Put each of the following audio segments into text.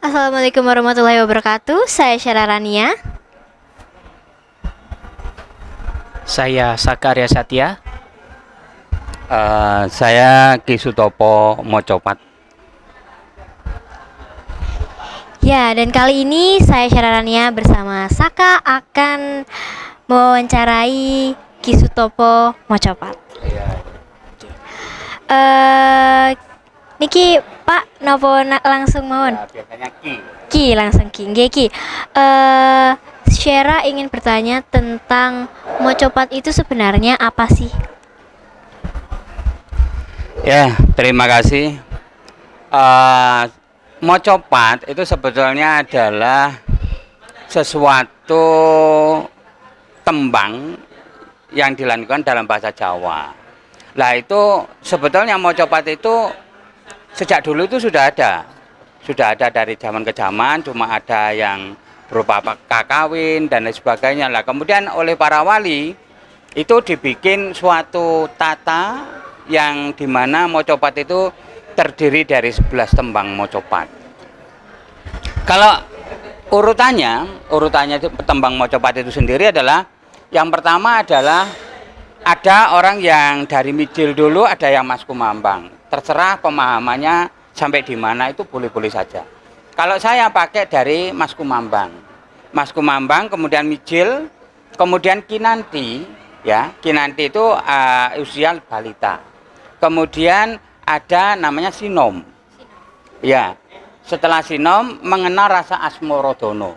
Assalamualaikum warahmatullahi wabarakatuh. Saya Syara Rania. Saya Sakarya Satya. Saya Ki Sutopo Mocopat. Ya, dan kali ini saya Syara Rania bersama Saka akan mewawancarai Ki Sutopo Mocopat. Niki Pak nopo langsung mawon. Biasanya Ki. Ki langsung Ki. Nggih Ki. Syara ingin bertanya tentang Mocopat itu sebenarnya apa sih? Ya, terima kasih. Mocopat itu sebetulnya adalah sesuatu tembang yang dilakukan dalam bahasa Jawa. Lah itu sebetulnya mocopat itu sejak dulu itu sudah ada dari zaman ke zaman, cuma ada yang berupa kakawin dan lain sebagainya. Lah kemudian oleh para wali itu dibikin suatu tata yang dimana mocopat itu terdiri dari 11 tembang mocopat. Kalau urutannya tembang mocopat itu sendiri adalah yang pertama adalah ada orang yang dari mijil dulu, ada yang mas kumambang. Terserah pemahamannya sampai di mana itu boleh-boleh saja. Kalau saya pakai dari mas kumambang. Mas kumambang, kemudian mijil, kemudian kinanti, ya. Kinanti itu usia balita. Kemudian ada namanya sinom. Ya. Setelah sinom mengenal rasa asmorodono.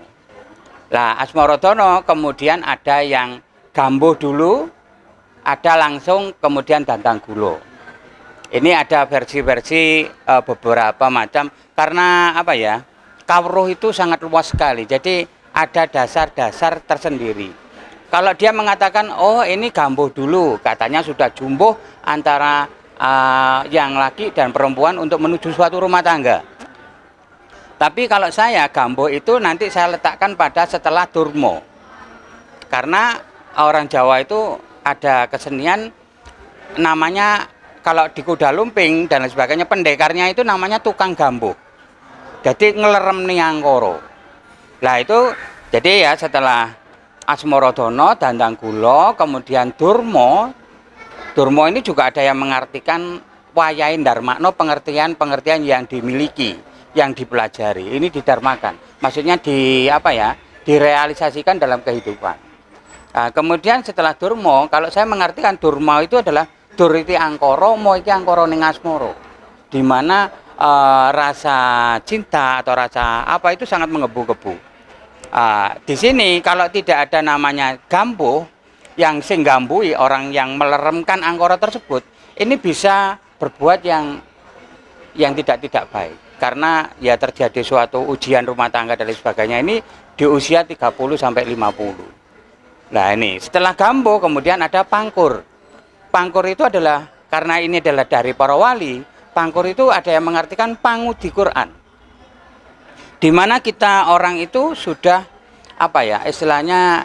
Lah asmorodono kemudian ada yang gambuh dulu, ada langsung kemudian dandang gulo. Ini ada versi-versi beberapa macam karena apa ya? Kawruh itu sangat luas sekali. Jadi ada dasar-dasar tersendiri. Kalau dia mengatakan oh ini gambuh dulu, katanya sudah jumbuh antara yang laki dan perempuan untuk menuju suatu rumah tangga. Tapi kalau saya gambuh itu nanti saya letakkan pada setelah durmo. Karena orang Jawa itu ada kesenian namanya kalau di kuda lumping dan lain sebagainya, pendekarnya itu namanya tukang gambuh. Jadi ngelerem niangkoro. Lah itu jadi ya setelah asmorodono, dandang gulo, kemudian durmo. Durmo ini juga ada yang mengartikan wayahin darmakno, pengertian yang dimiliki, yang dipelajari. Ini didarmakan. Maksudnya direalisasikan dalam kehidupan. Nah, kemudian setelah durmo, kalau saya mengartikan durmo itu adalah dur iki angkoro, mo iki angkoro ning asmoro. Di mana rasa cinta atau rasa apa itu sangat menggebu-gebu. Di sini kalau tidak ada namanya gambuh, yang sing gambui orang yang meleremkan angkoro tersebut, ini bisa berbuat yang tidak baik. Karena ya terjadi suatu ujian rumah tangga dan lain sebagainya ini di usia 30 sampai 50. Nah ini setelah gambo kemudian ada pangkur. Pangkur itu adalah karena ini adalah dari para wali. Pangkur itu ada yang mengartikan pangudi Quran. Di mana kita orang itu sudah istilahnya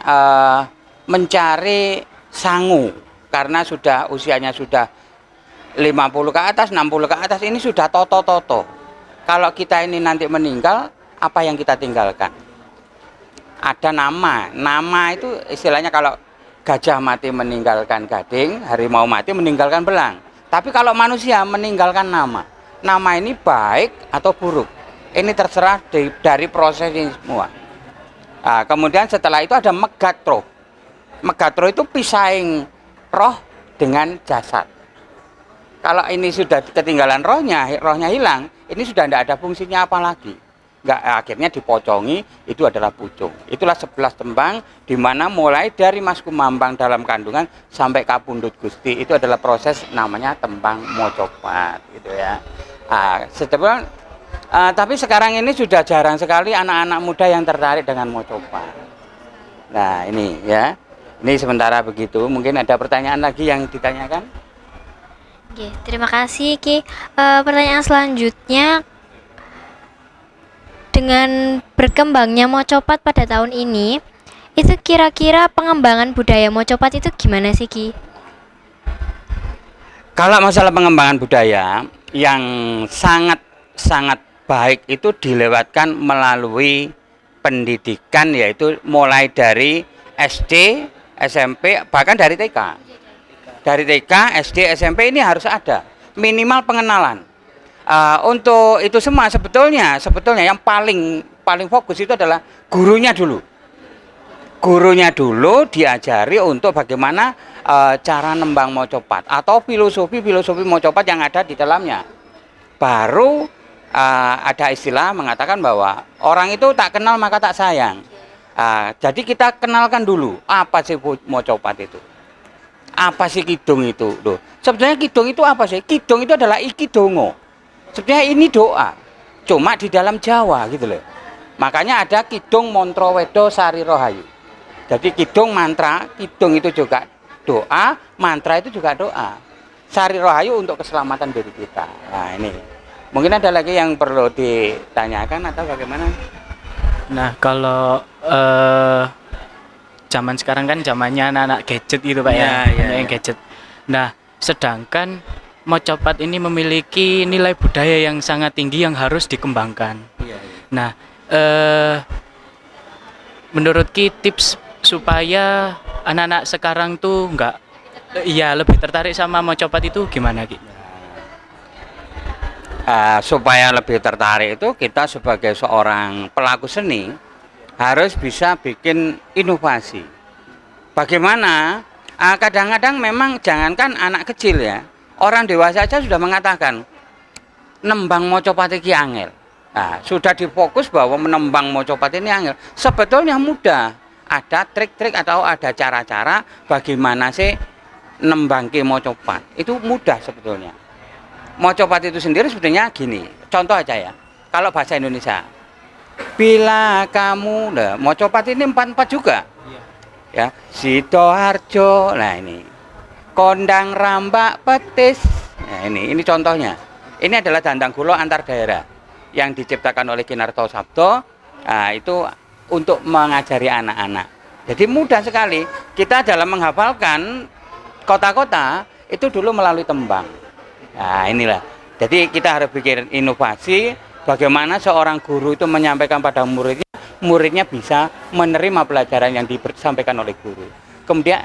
mencari sangu karena sudah usianya sudah 50 ke atas, 60 ke atas, ini sudah toto-toto. Kalau kita ini nanti meninggal, apa yang kita tinggalkan? Ada nama itu istilahnya kalau gajah mati meninggalkan gading, harimau mati meninggalkan belang. Tapi kalau manusia meninggalkan nama ini baik atau buruk, ini terserah dari proses ini semua. Nah, kemudian setelah itu ada megatro. Megatro itu pisahin roh dengan jasad. Kalau ini sudah ketinggalan rohnya hilang, ini sudah tidak ada fungsinya apa lagi. Akhirnya dipocongi, itu adalah pucung. Itulah 11 tembang di mana mulai dari Mas Kumambang dalam kandungan sampai Kapundhut Gusti itu adalah proses namanya tembang mocopat gitu ya. Tapi sekarang ini sudah jarang sekali anak-anak muda yang tertarik dengan mocopat. Nah, ini ya. Ini sementara begitu. Mungkin ada pertanyaan lagi yang ditanyakan? Oke, terima kasih Ki. Pertanyaan selanjutnya, dengan berkembangnya mocopat pada tahun ini, itu kira-kira pengembangan budaya mocopat itu gimana sih Ki? Kalau masalah pengembangan budaya yang sangat baik itu dilewatkan melalui pendidikan, yaitu mulai dari SD, SMP, bahkan dari TK. Dari TK, SD, SMP ini harus ada minimal pengenalan. Untuk itu semua sebetulnya yang paling fokus itu adalah gurunya dulu. Gurunya dulu diajari untuk bagaimana cara nembang mocopat atau filosofi mocopat yang ada di dalamnya. Baru ada istilah mengatakan bahwa orang itu tak kenal maka tak sayang. Jadi kita kenalkan dulu apa sih mocopat itu. Apa sih kidung itu? Loh, sebetulnya kidung itu apa sih? Kidung itu adalah iki dongo. Sebenarnya ini doa, cuma di dalam Jawa gitu loh. Makanya ada kidung Montro Wedo Sari Rohayu. Jadi kidung mantra, kidung itu juga doa, mantra itu juga doa. Sari Rohayu untuk keselamatan diri kita. Nah ini, mungkin ada lagi yang perlu ditanyakan atau bagaimana? Nah, kalau zaman sekarang kan zamannya anak-anak gadget gitu Pak ya, anak yang gadget. Nah, sedangkan mocopat ini memiliki nilai budaya yang sangat tinggi yang harus dikembangkan. Nah, menurut Ki tips supaya anak-anak sekarang tuh lebih tertarik sama mocopat itu gimana Ki? Supaya lebih tertarik itu kita sebagai seorang pelaku seni harus bisa bikin inovasi. Bagaimana? Kadang-kadang memang jangankan anak kecil ya, orang dewasa saja sudah mengatakan nembang mocopat iki angel. Sudah difokus bahwa menembang mocopat ini angel. Sebetulnya mudah. Ada trik-trik atau ada cara-cara bagaimana sih nembangke mocopat. Itu mudah sebetulnya. Mocopat itu sendiri sebetulnya gini. Contoh aja ya. Kalau bahasa Indonesia. Bila kamu, mocopat ini 4-4 juga. Ya, Sidoarjo. Nah ini. Kondang rambak petis. Nah ini contohnya. Ini adalah dandang gulo antar daerah yang diciptakan oleh Kinarto Sabto. Itu untuk mengajari anak-anak. Jadi mudah sekali. Kita dalam menghafalkan kota-kota itu dulu melalui tembang. Nah inilah. Jadi kita harus bikin inovasi. Bagaimana seorang guru itu menyampaikan pada muridnya, muridnya bisa menerima pelajaran yang disampaikan oleh guru. Kemudian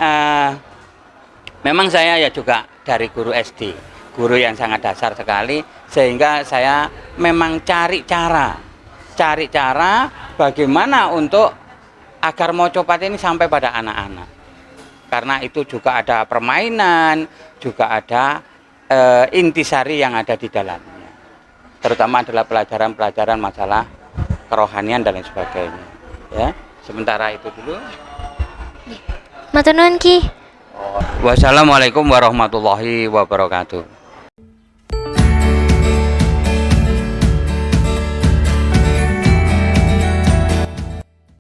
memang saya ya juga dari guru SD, guru yang sangat dasar sekali, sehingga saya memang cari cara bagaimana untuk agar mocopat ini sampai pada anak-anak. Karena itu juga ada permainan, juga ada intisari yang ada di dalamnya. Terutama adalah pelajaran-pelajaran masalah kerohanian dan lain sebagainya. Ya, sementara itu dulu. Matur nuwun Ki. Wassalamualaikum warahmatullahi wabarakatuh.